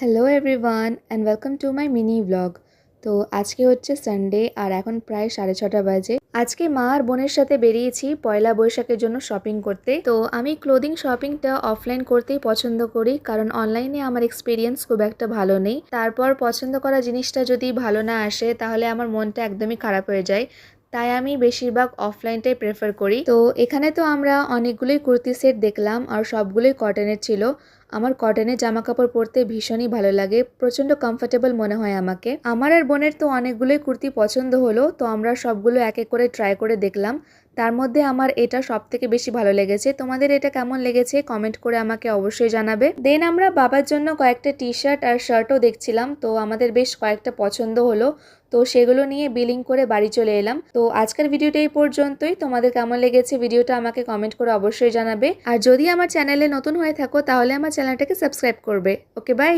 Hello everyone and welcome to my mini blog. তো আজকে হচ্ছে সানডে আর এখন প্রায় 6:30 বাজে। আজকে মা আর বোনের সাথে বেরিয়েছি পয়লা বৈশাখের জন্য শপিং করতে। তো আমি ক্লোদিং শপিংটা অফলাইন করতেই পছন্দ করি, কারণ অনলাইনে আমার এক্সপিরিয়েন্স খুব একটা ভালো নেই। তারপর পছন্দ করা জিনিসটা যদি ভালো না আসে তাহলে আমার মনটা একদমই খারাপ হয়ে যায়। তাই আমি বেশিরভাগ অফলাইনটাই প্রেফার করি। তো এখানে তো আমরা অনেকগুলোই কুর্তি সেট দেখলাম আর সবগুলোই কটনের ছিল। আমার কটনের জামা কাপড় পরতে ভীষণই ভালো লাগে, প্রচণ্ড কমফোর্টেবল মনে হয় আমাকে। আমার আর বোনের তো অনেকগুলোই কুর্তি পছন্দ হলো, তো আমরা সবগুলো এক এক করে ট্রাই করে দেখলাম। তার মধ্যে আমার এটা সব থেকে বেশি ভালো লেগেছে। তোমাদের এটা কেমন লেগেছে কমেন্ট করে আমাকে অবশ্যই জানাবে। দেন আমরা বাবার জন্য কয়েকটা টি শার্ট আর শার্টও দেখছিলাম, তো আমাদের বেশ কয়েকটা পছন্দ হলো। তো সেগুলো নিয়ে বিলিং করে বাড়ি চলে এলাম। তো আজকের ভিডিওটা এই পর্যন্তই। তোমাদের কেমন লেগেছে ভিডিওটা আমাকে কমেন্ট করে অবশ্যই জানাবে। আর যদি আমার চ্যানেলে নতুন হয়ে থাকো তাহলে আমার চ্যানেলটাকে সাবস্ক্রাইব করবে। ওকে, বাই।